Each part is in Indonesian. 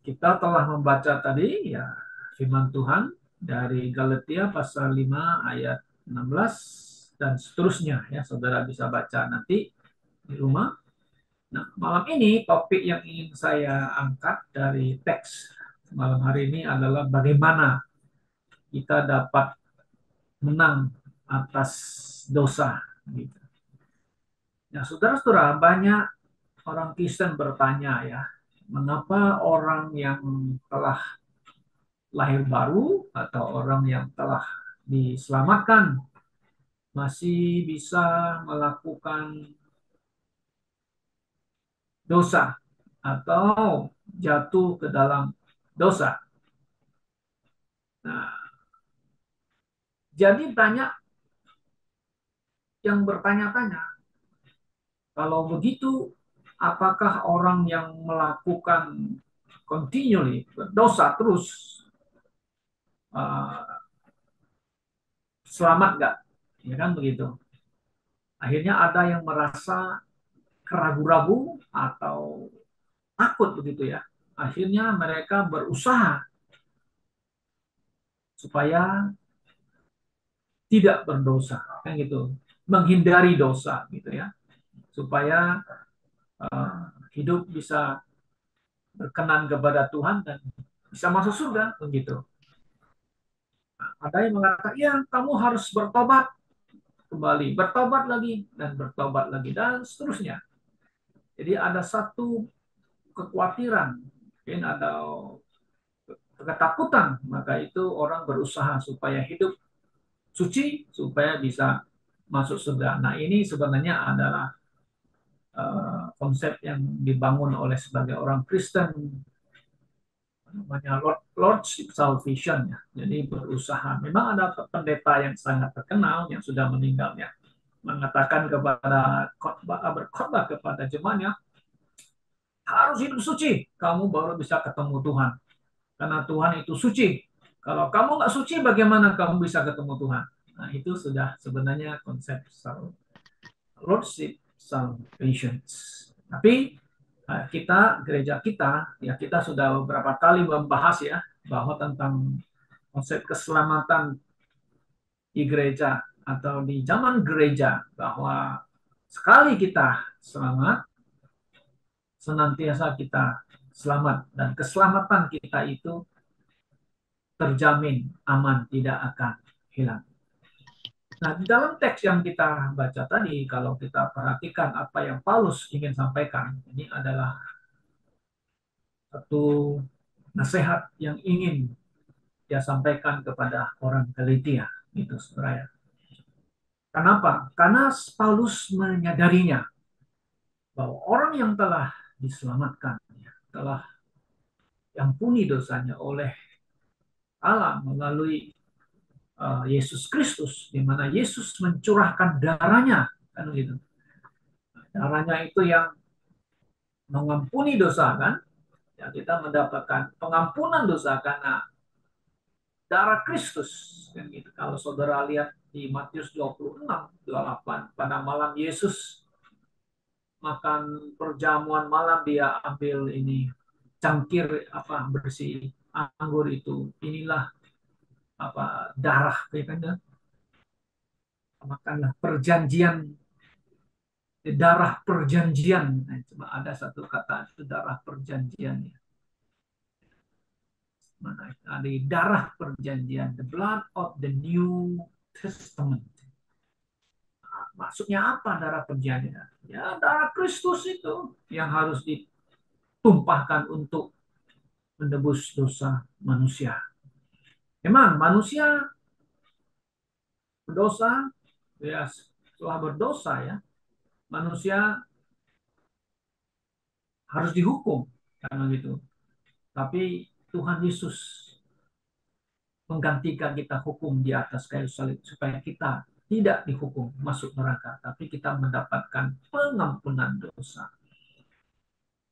Kita telah membaca tadi ya firman Tuhan dari Galatia pasal 5 ayat 16 dan seterusnya ya. Saudara bisa baca nanti di rumah. Nah, malam ini topik yang ingin saya angkat dari teks malam hari ini adalah bagaimana kita dapat menang atas dosa gitu. Nah, saudara-saudara, banyak orang Kristen bertanya ya, mengapa orang yang telah lahir baru atau orang yang telah diselamatkan masih bisa melakukan dosa atau jatuh ke dalam dosa. Nah, jadi banyak yang bertanya-tanya, kalau begitu, apakah orang yang melakukan continually dosa terus uh, selamat nggak? Ya kan begitu. Akhirnya ada yang merasa keragu-ragu atau takut begitu ya. Akhirnya mereka berusaha supaya tidak berdosa, kan gitu, menghindari dosa gitu ya, supaya hidup bisa berkenan kepada Tuhan dan bisa masuk surga begitu. Ada yang mengatakan, ya kamu harus bertobat kembali, bertobat lagi dan bertobat lagi dan seterusnya. Jadi ada satu kekhawatiran, mungkin ada ketakutan, maka itu orang berusaha supaya hidup suci supaya bisa masuk surga. Nah, ini sebenarnya adalah konsep yang dibangun oleh sebagai orang Kristen namanya Lordship Salvation ya. Jadi berusaha. Memang ada pendeta yang sangat terkenal yang sudah meninggal ya, mengatakan kepada berkhotbah kepada jemaatnya, harus hidup suci, kamu baru bisa ketemu Tuhan. Karena Tuhan itu suci. Kalau kamu nggak suci, bagaimana kamu bisa ketemu Tuhan? Nah, itu sudah sebenarnya konsep Lordship Salvation. Tapi kita, gereja kita, ya kita sudah beberapa kali membahas ya, bahwa tentang konsep keselamatan di gereja atau di zaman gereja, bahwa sekali kita selamat, senantiasa kita selamat. Dan keselamatan kita itu terjamin aman, tidak akan hilang. Nah, di dalam teks yang kita baca tadi, kalau kita perhatikan apa yang Paulus ingin sampaikan, ini adalah satu nasihat yang ingin dia sampaikan kepada orang Galatia, itu saudara. Kenapa? Karena Paulus menyadarinya bahwa orang yang telah diselamatkan, ya, telah diampuni dosanya oleh Allah melalui Yesus Kristus, di mana Yesus mencurahkan darahnya, kan gitu. Darahnya itu yang mengampuni dosa kan, ya kita mendapatkan pengampunan dosa karena darah Kristus kan gitu. Kalau saudara lihat di Matius 26, 28, pada malam Yesus makan perjamuan malam, dia ambil ini cangkir apa bersih anggur itu, inilah apa darah ya kan ya? Makanlah perjanjian, darah perjanjian. Nah, coba ada satu kata itu darah perjanjian ya. Mana ada darah perjanjian, the blood of the New Testament. Maksudnya apa darah perjanjian? Ya darah Kristus itu yang harus ditumpahkan untuk menebus dosa manusia. Memang manusia berdosa, ya setelah berdosa ya, manusia harus dihukum karena gitu. Tapi Tuhan Yesus menggantikan kita hukum di atas kayu salib supaya kita tidak dihukum masuk neraka, tapi kita mendapatkan pengampunan dosa.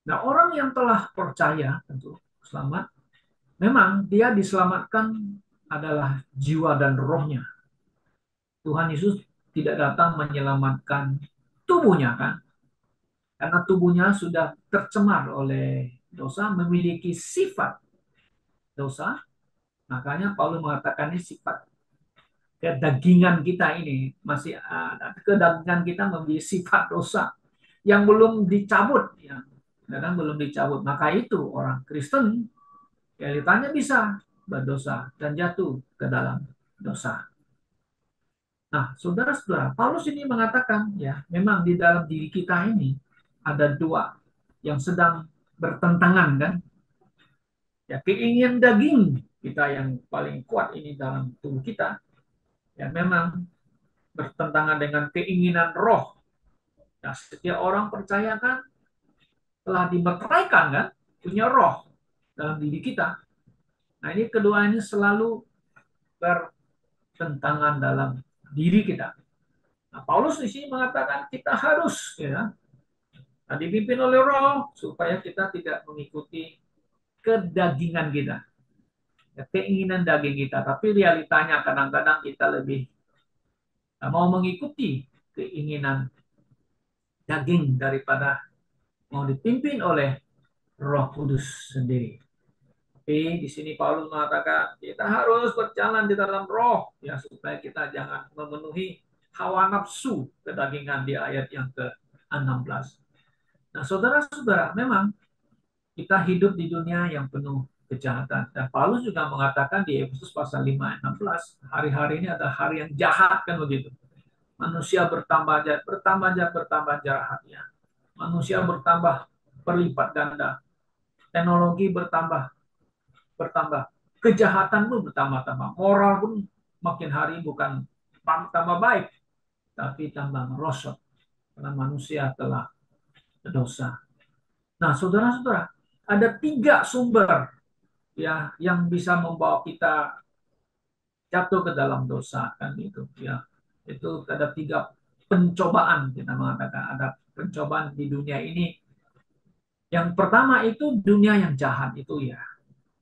Nah, orang yang telah percaya tentu selamat, memang dia diselamatkan adalah jiwa dan rohnya. Tuhan Yesus tidak datang menyelamatkan tubuhnya kan, karena tubuhnya sudah tercemar oleh dosa memiliki sifat dosa. Makanya Paulus mengatakan ini sifat kedagingan kita ini masih kedagingan kita memiliki sifat dosa yang belum dicabut, ya, kadang belum dicabut. Maka itu orang Kristen realitanya bisa berdosa dan jatuh ke dalam dosa. Nah, saudara-saudara, Paulus ini mengatakan, ya, memang di dalam diri kita ini ada dua yang sedang bertentangan, kan? Ya, keinginan daging kita yang paling kuat ini dalam tubuh kita, ya memang bertentangan dengan keinginan roh. Ya, setiap orang percaya kan telah dimeteraikan, kan, punya roh dalam diri kita. Nah, ini kedua ini selalu bertentangan dalam diri kita. Nah, Paulus di sini mengatakan kita harus, ya, dipimpin oleh roh supaya kita tidak mengikuti kedagingan kita, ya, keinginan daging kita. Tapi realitanya kadang-kadang kita lebih mau mengikuti keinginan daging daripada mau dipimpin oleh Roh Kudus sendiri. Tapi di sini Paulus mengatakan kita harus berjalan di dalam roh, ya, supaya kita jangan memenuhi hawa nafsu kedagingan di ayat yang ke-16. Nah, saudara-saudara, memang kita hidup di dunia yang penuh kejahatan. Dan Paulus juga mengatakan di Efesus pasal 5 ayat 16, hari-hari ini adalah hari yang jahat, kan begitu. Manusia bertambah jahat, bertambah jahat, ya. Manusia bertambah berlipat ganda. Teknologi bertambah. Kejahatan pun bertambah-tambah. Moral pun makin hari bukan tambah baik, tapi tambah merosot. Karena manusia telah berdosa. Nah, saudara-saudara, ada tiga sumber, ya, yang bisa membawa kita jatuh ke dalam dosa, kan itu, ya. Itu ada tiga pencobaan, kita mengatakan ada pencobaan di dunia ini. Yang pertama itu dunia yang jahat itu, ya,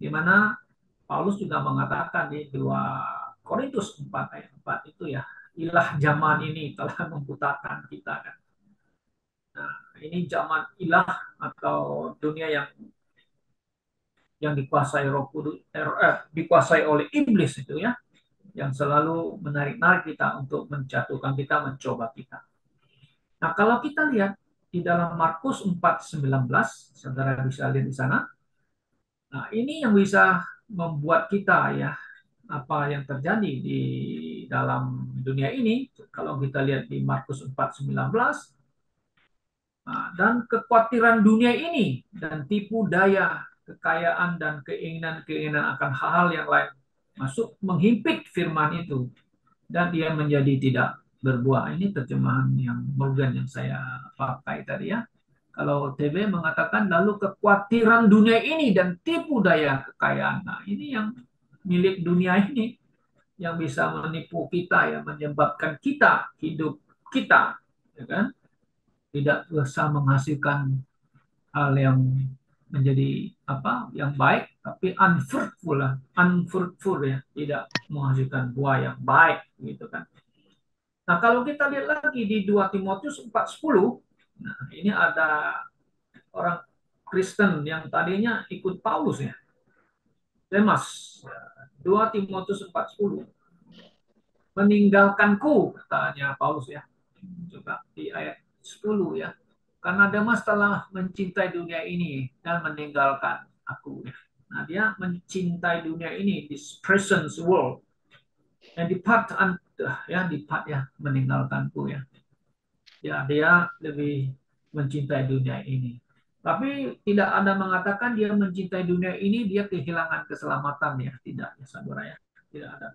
di mana Paulus juga mengatakan di 2 Korintus 4 ayat 4 itu, ya, ilah zaman ini telah membutakan kita, kan. Nah, ini zaman ilah atau dunia yang dikuasai Roh Kudus, dikuasai oleh iblis itu, ya, yang selalu menarik-narik kita untuk menjatuhkan kita, mencoba kita. Nah, kalau kita lihat di dalam Markus 4:19, saudara bisa lihat di sana. Nah, ini yang bisa membuat kita, ya, apa yang terjadi di dalam dunia ini. Kalau kita lihat di Markus 4:19, nah, dan kekhawatiran dunia ini dan tipu daya kekayaan dan keinginan-keinginan akan hal-hal yang lain masuk menghimpit firman itu dan dia menjadi tidak berbuah. Ini terjemahan yang Morgan yang saya pakai tadi, ya. Kalau TB mengatakan lalu kekhawatiran dunia ini dan tipu daya kekayaan. Nah, ini yang milik dunia ini yang bisa menipu kita, ya, menyebabkan kita hidup kita, ya kan, tidak bisa menghasilkan hal yang menjadi apa yang baik, tapi unfruitful lah, unfruitful, ya, tidak menghasilkan buah yang baik, gitu kan. Nah, kalau kita lihat lagi di 2 Timotius 4:10, nah, ini ada orang Kristen yang tadinya ikut Paulus, ya, Demas. 2 Timotius 4:10, meninggalkanku, katanya Paulus, ya. Coba di ayat 10, ya. Karena Demas telah mencintai dunia ini dan meninggalkan aku, ya. Nah, dia mencintai dunia ini, this present world, dan depart, ya, meninggalkanku, ya. Ya, dia lebih mencintai dunia ini. Tapi tidak ada mengatakan dia mencintai dunia ini, dia kehilangan keselamatan, ya. Tidak, ya, saudara, ya. Tidak ada.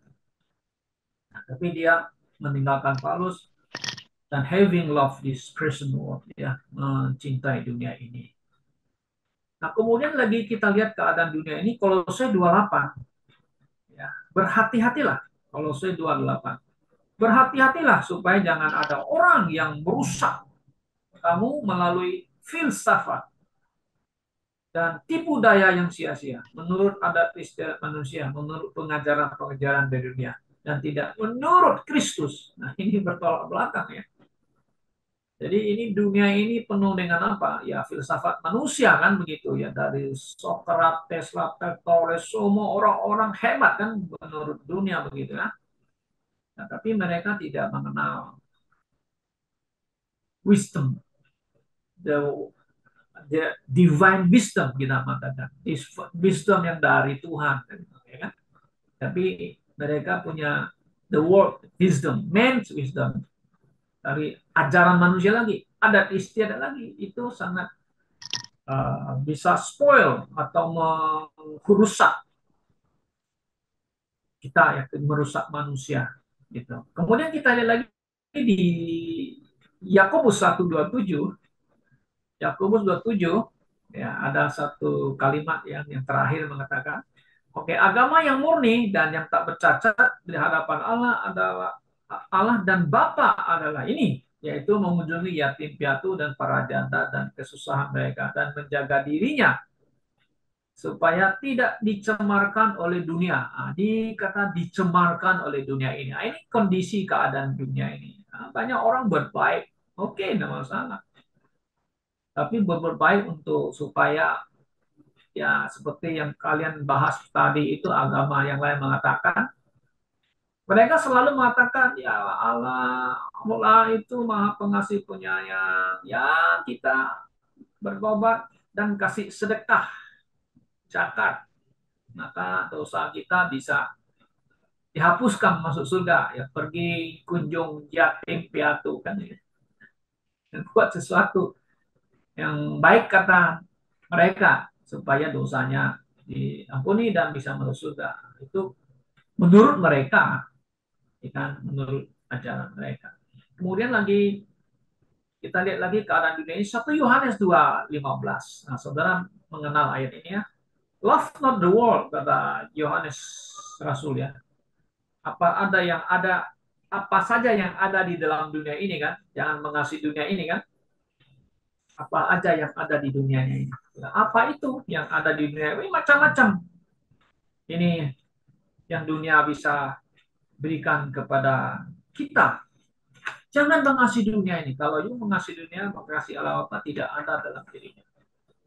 Nah, tapi dia meninggalkan Paulus dan having love this present world, ya, mencintai dunia ini. Nah, kemudian lagi kita lihat keadaan dunia ini, Kolose 28, ya. Berhati-hatilah, Kolose 28. Berhati-hatilah supaya jangan ada orang yang merusak kamu melalui filsafat dan tipu daya yang sia-sia, menurut adat istiadat manusia, menurut pengajaran-pengajaran dari dunia, dan tidak menurut Kristus. Nah, ini bertolak belakang, ya. Jadi ini dunia ini penuh dengan apa? Ya filsafat manusia kan begitu ya, dari Socrates, Plato, semua orang-orang hebat kan menurut dunia begitu ya. Nah, tapi mereka tidak mengenal wisdom, the divine wisdom kita mengatakan, wisdom yang dari Tuhan, ya kan? Tapi mereka punya the world wisdom, man's wisdom, dari ajaran manusia lagi, adat istiadat lagi, itu sangat bisa spoil atau merusak kita ya, merusak manusia gitu. Kemudian kita lihat lagi di Yakobus 1:27, Yakobus 27 ya, ada satu kalimat yang terakhir mengatakan, oke, agama yang murni dan yang tak bercacat di hadapan Allah adalah Allah dan Bapa adalah ini, yaitu mengunjungi yatim piatu dan para janda dan kesusahan mereka dan menjaga dirinya supaya tidak dicemarkan oleh dunia. Nah, dikata dicemarkan oleh dunia ini. Nah, ini kondisi keadaan dunia ini. Nah, banyak orang berbaik, oke, tidak masalah. Tapi berbuat baik untuk supaya ya seperti yang kalian bahas tadi itu, agama yang lain mengatakan, mereka selalu mengatakan ya Allah, Allah itu maha pengasih penyayang, ya kita bertobat dan kasih sedekah zakat, maka dosa kita bisa dihapuskan, masuk surga, ya pergi kunjung yatim piatu kan ya. Dan buat sesuatu yang baik kata mereka supaya dosanya diampuni dan bisa masuk surga. Itu menurut mereka, ya kan, menurut ajaran mereka. Kemudian lagi kita lihat lagi keadaan dunia ini, 1 Yohanes 2:15. Nah, saudara mengenal ayat ini ya. Love not the world, kata Yohanes Rasul ya. Apa saja yang ada di dalam dunia ini kan, jangan mengasihi dunia ini kan, apa aja yang ada di dunia ini. Nah, apa itu yang ada di dunia ini? Macam-macam ini yang dunia bisa berikan kepada kita. Jangan mengasihi dunia ini. Kalau you mengasihi dunia, maka kasih Allah apa tidak ada dalam dirinya.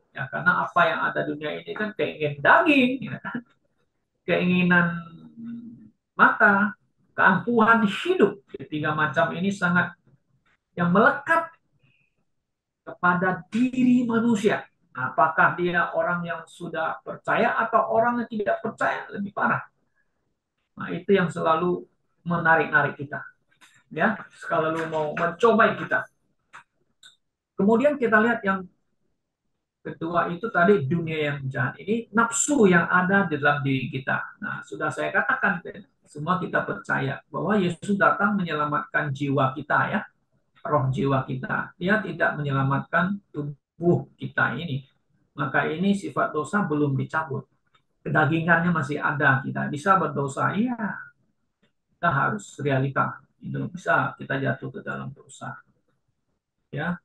Ya, karena apa yang ada dunia ini kan keinginan daging, ya, keinginan mata, keangkuhan hidup. Ketiga macam ini sangat yang melekat kepada diri manusia. Apakah dia orang yang sudah percaya atau orang yang tidak percaya, lebih parah. Nah, itu yang selalu menarik-narik kita. Ya, selalu mau mencobai kita. Kemudian kita lihat yang kedua itu tadi, dunia yang jahat. Ini nafsu yang ada di dalam diri kita. Nah, sudah saya katakan, semua kita percaya bahwa Yesus datang menyelamatkan jiwa kita ya, roh jiwa kita. Dia tidak menyelamatkan tubuh kita ini. Maka ini sifat dosa belum dicabut. Kedagingannya masih ada. Kita bisa berdosa, iya. Kita harus realita. Itu bisa kita jatuh ke dalam dosa. Ya.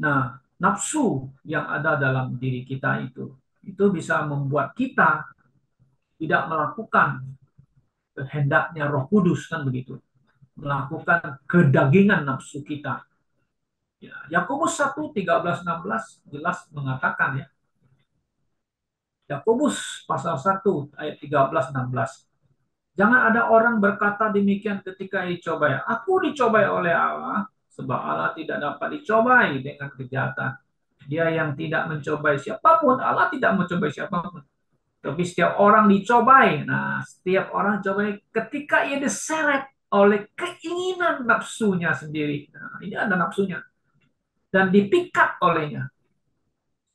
Nah, nafsu yang ada dalam diri kita itu bisa membuat kita tidak melakukan kehendaknya Roh Kudus kan begitu. Melakukan kedagingan nafsu kita. Ya, Yakobus 1:13-16 jelas mengatakan ya. Yakobus pasal 1 ayat 13-16. Jangan ada orang berkata demikian ketika dicobai. Aku dicobai oleh Allah, sebab Allah tidak dapat dicobai dengan kejahatan. Dia yang tidak mencobai siapapun, Allah tidak mencobai siapapun. Tapi setiap orang dicobai. Nah, setiap orang cobai ketika ia diseret oleh keinginan nafsunya sendiri. Nah, ini ada nafsunya. Dan dipikat olehnya.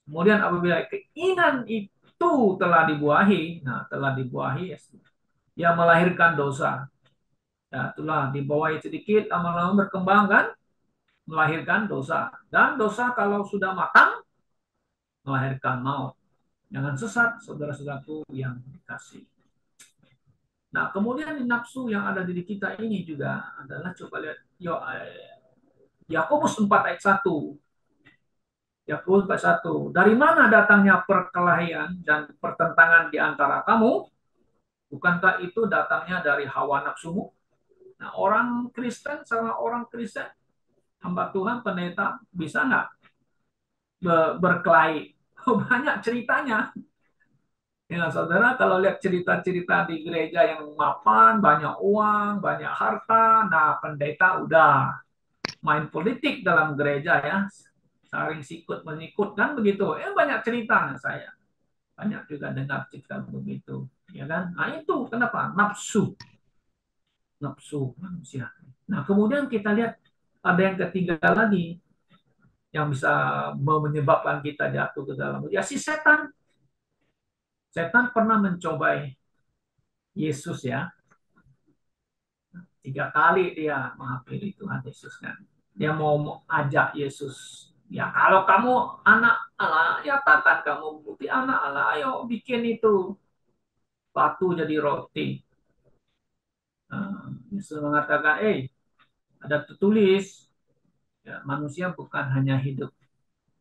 Kemudian apabila keinginan itu telah dibuahi, nah telah dibuahi, ya melahirkan dosa. Ya, itulah dibawahi sedikit, lama-lama berkembang kan, melahirkan dosa. Dan dosa kalau sudah matang, melahirkan maut. Jangan sesat, saudara-saudaraku yang dikasih. Nah, kemudian nafsu yang ada di kita ini juga adalah, coba lihat, Yakobus 4 ayat 1. Yakobus 4 ayat 1. Dari mana datangnya perkelahian dan pertentangan di antara kamu? Bukankah itu datangnya dari hawa nafsumu? Nah, orang Kristen sama orang Kristen hamba Tuhan pendeta bisa nggak berkelahi? Oh, banyak ceritanya. Ya, saudara, kalau lihat cerita-cerita di gereja yang mapan, banyak uang, banyak harta, nah pendeta udah main politik dalam gereja ya, saling sikut menyikut kan begitu. Banyak cerita saya, banyak juga dengar cerita begitu, ya kan? Nah itu kenapa? Nafsu, nafsu manusia. Nah kemudian kita lihat ada yang ketiga lagi yang bisa menyebabkan kita jatuh ke dalam ya si setan. Setan pernah mencobai Yesus ya. 3 kali dia menghampiri Tuhan Yesus kan. Dia mau ajak Yesus. Ya kalau kamu anak Allah, ya katakan kamu bukti anak Allah, ayo bikin itu batu jadi roti. Yesus mengatakan, ada tertulis, ya, manusia bukan hanya hidup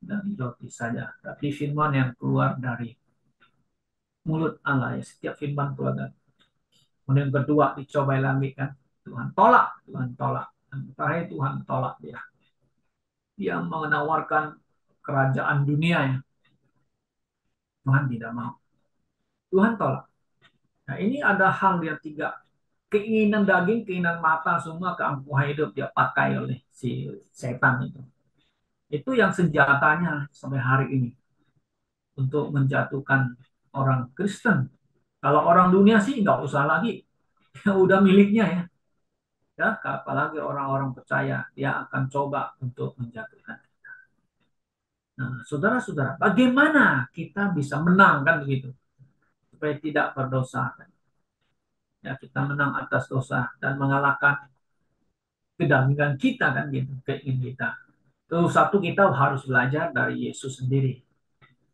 dari roti saja, tapi firman yang keluar dari mulut Allah. Ya, setiap firman keluar dari. Kemudian kedua dicobai lagi kan, Tuhan tolak, Tuhan tolak. Dan terakhir Tuhan tolak dia. Dia menawarkan kerajaan dunia yang Tuhan tidak mau. Tuhan tolak. Nah ini ada hal yang tiga. Keinginan daging, keinginan mata, semua keangkuhan hidup dia pakai oleh si setan itu. Itu yang senjatanya sampai hari ini. Untuk menjatuhkan orang Kristen. Kalau orang dunia sih nggak usah lagi. Udah miliknya ya. Ya, apalagi orang-orang percaya, dia akan coba untuk menjatuhkan. Nah, saudara-saudara, bagaimana kita bisa menang kan begitu? Supaya tidak berdosa. Ya, kita menang atas dosa dan mengalahkan kedagingan kita kan gitu, keinginan kita. Terus satu kita harus belajar dari Yesus sendiri.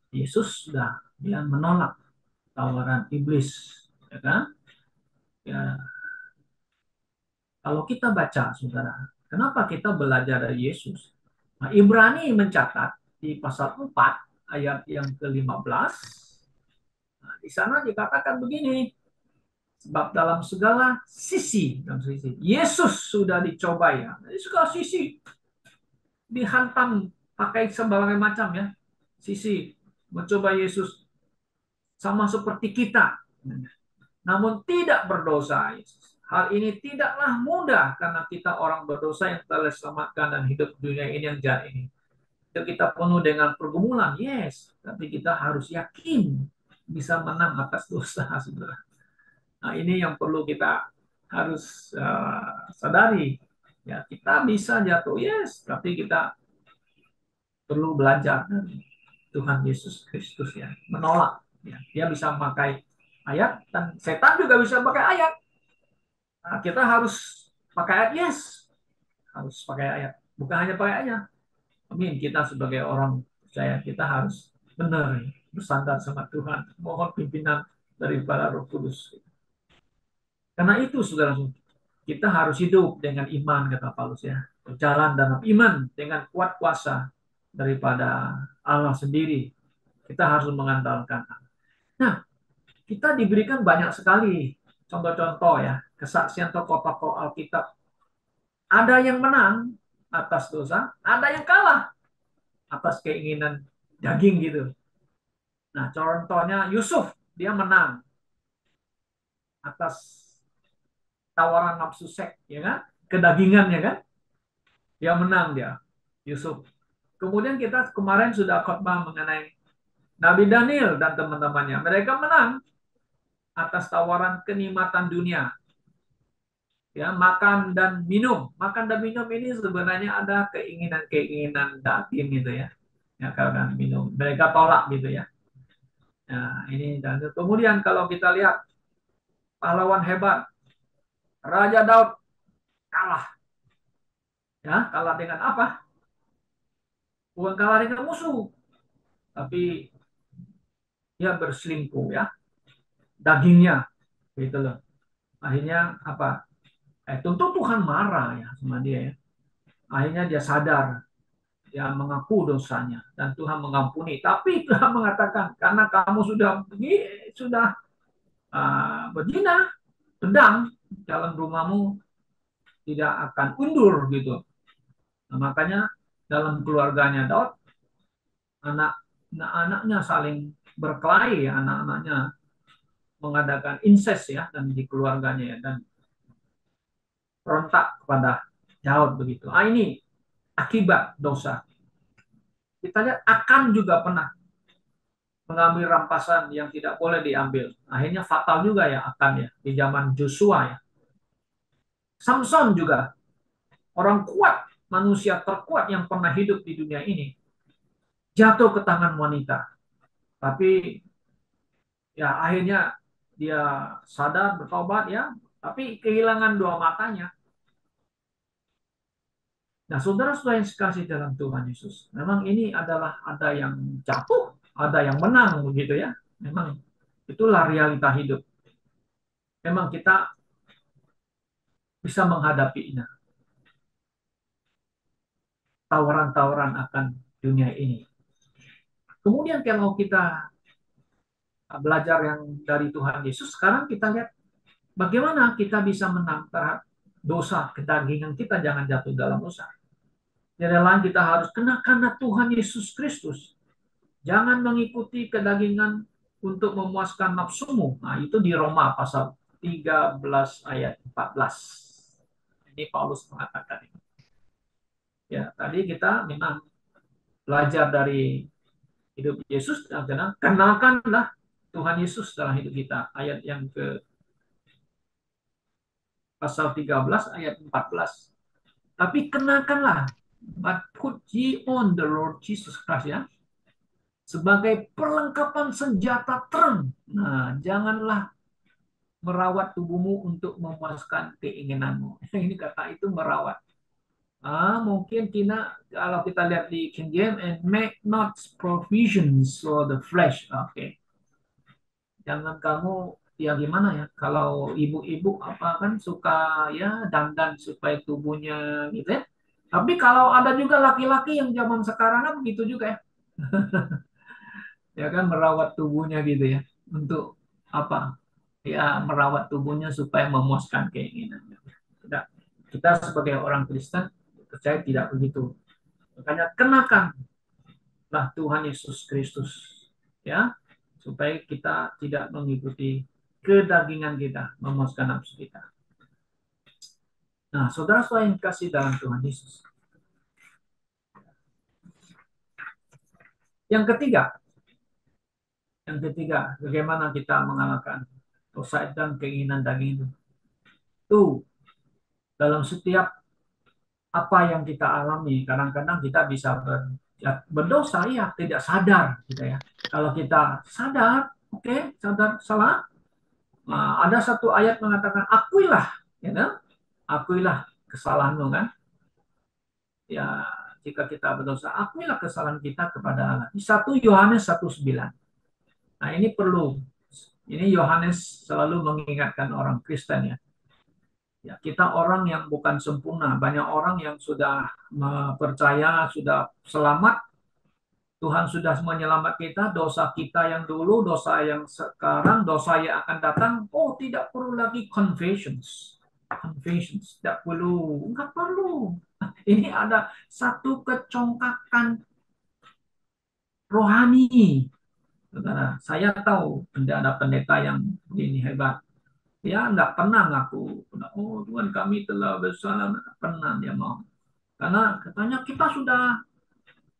Yesus sudah dia menolak tawaran iblis, ya kan? Ya, kalau kita baca, saudara, kenapa kita belajar dari Yesus? Nah, Ibrani mencatat di pasal 4 ayat yang ke-15, nah, di sana dikatakan begini, sebab dalam sisi Yesus sudah dicoba ya. Jadi segala sisi dihantam pakai sembarangan macam ya. Sisi mencoba Yesus sama seperti kita. Namun tidak berdosa Yesus. Hal ini tidaklah mudah karena kita orang berdosa yang telah diselamatkan dan hidup dunia ini yang jahat ini. Kita penuh dengan pergumulan, yes, tapi kita harus yakin bisa menang atas dosa, saudara. Nah, ini yang perlu kita harus sadari. Ya, kita bisa jatuh, yes, tapi kita perlu belajar dari Tuhan Yesus Kristus ya, menolak. Ya, dia bisa memakai ayat dan setan juga bisa pakai ayat. Nah, kita harus pakai ayat, yes, harus pakai ayat. Bukan hanya pakai ayat. Amin. Kita sebagai orang percaya kita harus benar bersandar sama Tuhan. Mohon pimpinan daripada Roh Kudus. Karena itu, saudara, kita harus hidup dengan iman, kata Paulus ya. Berjalan dalam iman dengan kuat kuasa daripada Allah sendiri. Kita harus mengandalkan. Nah, kita diberikan banyak sekali contoh-contoh ya, kesaksian tokoh-tokoh Alkitab. Ada yang menang atas dosa, ada yang kalah atas keinginan daging gitu. Nah, contohnya Yusuf, dia menang atas tawaran nafsu seks, ya kan? Kedagingannya kan? Dia menang dia, Yusuf. Kemudian kita kemarin sudah khotbah mengenai Nabi Daniel dan teman-temannya. Mereka menang atas tawaran kenikmatan dunia. Ya, makan dan minum. Makan dan minum ini sebenarnya ada keinginan-keinginan daging gitu ya. Ya, kalau minum. Mereka tolak gitu ya. Nah, ini dan kemudian kalau kita lihat pahlawan hebat, Raja Daud kalah. Ya, kalah dengan apa? Bukan kalah dengan musuh, tapi dia berselingkuh ya, dagingnya gitu loh. Akhirnya apa? Tentu Tuhan marah ya sama dia ya. Akhirnya dia sadar, dia mengaku dosanya dan Tuhan mengampuni. Tapi Tuhan mengatakan karena kamu sudah berzina, pedang dalam rumahmu tidak akan undur gitu. Nah, makanya dalam keluarganya Daud, anak-anaknya saling berkelahi, anak-anaknya mengadakan incest ya, dan di keluarganya ya, dan berontak kepada Daud begitu. Ini akibat dosa. Kita lihat Akan juga pernah mengambil rampasan yang tidak boleh diambil. Akhirnya fatal juga ya Akan ya di zaman Joshua ya. Samson juga orang kuat, manusia terkuat yang pernah hidup di dunia ini, jatuh ke tangan wanita. Tapi ya akhirnya dia sadar bertobat ya, tapi kehilangan dua matanya. Nah, saudara-saudara yang sekasih dalam Tuhan Yesus, memang ini adalah ada yang jatuh, ada yang menang begitu ya. Memang itulah realita hidup. Memang kita bisa menghadapinya, tawaran-tawaran akan dunia ini. Kemudian kalau kita belajar yang dari Tuhan Yesus, sekarang kita lihat bagaimana kita bisa menang terhadap dosa kedagingan kita, jangan jatuh dalam dosa. Jadi lain kita harus kenakan Tuhan Yesus Kristus. Jangan mengikuti kedagingan untuk memuaskan nafsumu. Nah, itu di Roma pasal 13 ayat 14. Ini Paulus mengatakan ini. Ya, tadi kita memang belajar dari hidup Yesus dan kenalkanlah Tuhan Yesus dalam hidup kita. Ayat yang ke pasal 13 ayat 14. Tapi kenakanlah, but put ye on the Lord Jesus Christ ya, sebagai perlengkapan senjata terang. Nah, janganlah merawat tubuhmu untuk memuaskan keinginanmu. Ini kata itu merawat. Mungkin kalau kita lihat di King James, and make not provisions for the flesh. Oke. Okay. Jangan kamu ya gimana ya? Kalau ibu-ibu apa kan suka ya dandan supaya tubuhnya gitu ya. Tapi kalau ada juga laki-laki yang zaman sekarang kan begitu juga ya. Ya kan merawat tubuhnya gitu ya. Untuk apa? Ya merawat tubuhnya supaya memuaskan keinginannya. Tidak. Kita sebagai orang Kristen percaya tidak begitu. Makanya kenakanlah Tuhan Yesus Kristus ya, supaya kita tidak mengikuti kedagingan kita, memuaskan nafsu kita. Nah, saudara-saudara yang kasih dalam Tuhan Yesus. Yang ketiga, bagaimana kita mengalahkan dosa dan keinginan daging itu. Tuh, dalam setiap apa yang kita alami, kadang-kadang kita bisa berdosa ya, tidak sadar gitu ya. Kalau kita sadar, oke, sadar salah. Nah, ada satu ayat mengatakan akuilah, ya kan? Akuilah kesalahanmu kan? Ya, jika kita berdosa, akuilah kesalahan kita kepada Allah. Di 1 Yohanes 1:9. Nah, ini perlu. Ini Yohanes selalu mengingatkan orang Kristen ya. Ya, kita orang yang bukan sempurna. Banyak orang yang sudah percaya, sudah selamat. Tuhan sudah menyelamat kita, dosa kita yang dulu, dosa yang sekarang, dosa yang akan datang. Oh, tidak perlu lagi confessions. Confessions, tidak perlu. Enggak perlu. Ini ada satu kecongkakan rohani. Saudara, saya tahu ada pendeta yang begini hebat. Dia enggak pernah ngaku, oh Tuhan kami telah bersalah, enggak pernah dia mau. Karena katanya kita sudah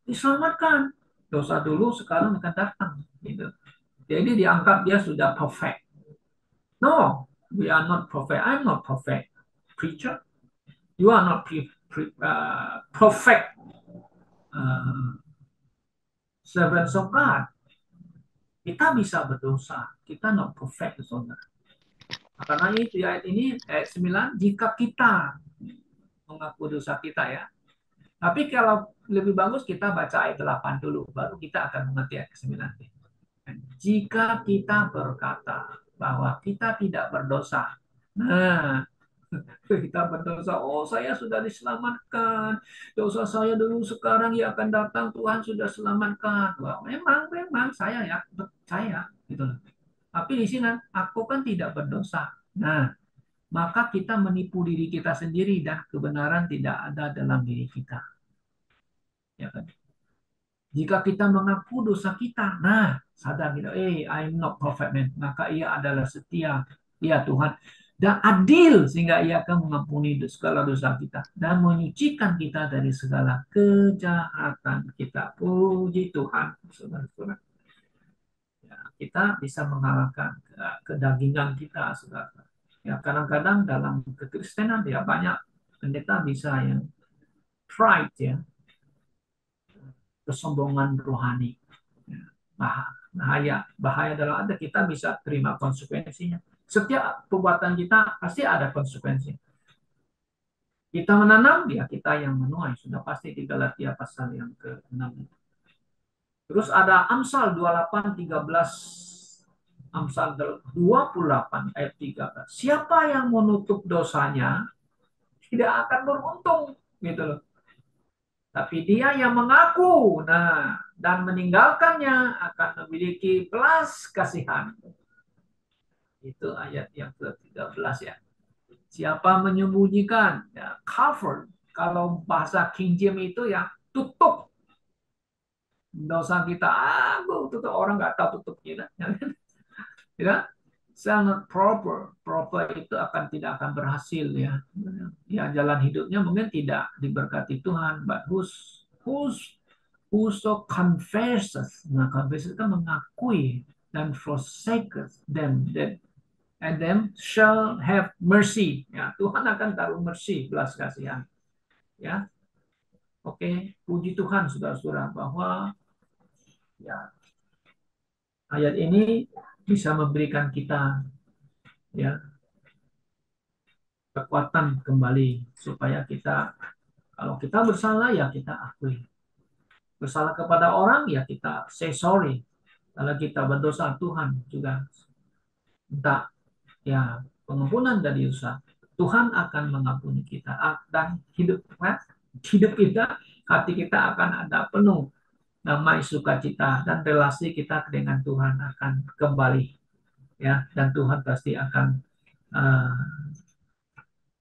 diselamatkan. Dosa dulu sekarang akan datang. Gitu. Jadi dianggap dia sudah perfect. No, we are not perfect. I'm not perfect. Preacher, you are not perfect uh, servants of God. Kita bisa berdosa. Kita not perfect, saudara. Karena itu ayat ini, ayat 9, jika kita mengaku dosa kita ya. Tapi kalau lebih bagus kita baca ayat 8 dulu, baru kita akan mengerti ayat 9. Jika kita berkata bahwa kita tidak berdosa, nah kita berdosa, oh saya sudah diselamatkan, dosa saya dulu sekarang ya akan datang Tuhan sudah selamatkan. Wah, memang saya ya percaya gitu. Tapi di sini aku kan tidak berdosa. Nah, maka kita menipu diri kita sendiri dan kebenaran tidak ada dalam diri kita. Ya kan? Jika kita mengaku dosa kita, nah sadar kita, I'm not perfect man, maka ia adalah setia, ya Tuhan, dan adil sehingga ia akan mengampuni segala dosa kita dan menyucikan kita dari segala kejahatan kita. Puji Tuhan, saudara-saudara. Ya, kita bisa mengalahkan kedagingan kita, saudara. Ya, kadang-kadang dalam kekristenan ya banyak pendeta bisa yang pride ya, kesombongan rohani. Ya, bahaya, bahaya dalam ada kita bisa terima konsekuensinya. Setiap perbuatan kita pasti ada konsekuensi. Kita menanam, ya kita yang menuai. Sudah pasti di Galatia pasal yang ke-6. Terus ada Amsal 28:13. Amsal 28 ayat 13. Siapa yang menutup dosanya tidak akan beruntung, gitu loh. Tapi dia yang mengaku, nah, dan meninggalkannya akan memiliki belas kasihan. Itu ayat yang ke-13 ya. Siapa menyembunyikan, ya, cover. Kalau bahasa King James itu ya tutup dosa kita. Tutup, orang nggak tahu tutup kita. Ya, sangat proper. Proper itu tidak akan berhasil ya. Ya jalan hidupnya mungkin tidak diberkati Tuhan. But whoso confesses, nah confesses itu mengakui dan forsakes them that and them shall have mercy. Ya, Tuhan akan taruh mercy, belas kasihan. Ya, oke, puji Tuhan saudara-saudara bahwa ya ayat ini bisa memberikan kita ya kekuatan kembali supaya kita kalau kita bersalah ya kita akui. Bersalah kepada orang ya kita say sorry. Kalau kita berdosa Tuhan juga minta ya pengampunan dari dosa. Tuhan akan mengampuni kita dan hidup kita, hati kita akan ada penuh damai sukacita dan relasi kita dengan Tuhan akan kembali ya dan Tuhan pasti akan uh,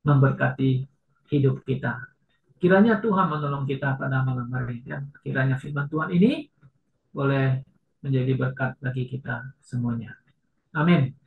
memberkati hidup kita. Kiranya Tuhan menolong kita pada malam hari dan kiranya firman Tuhan ini boleh menjadi berkat bagi kita semuanya. Amin.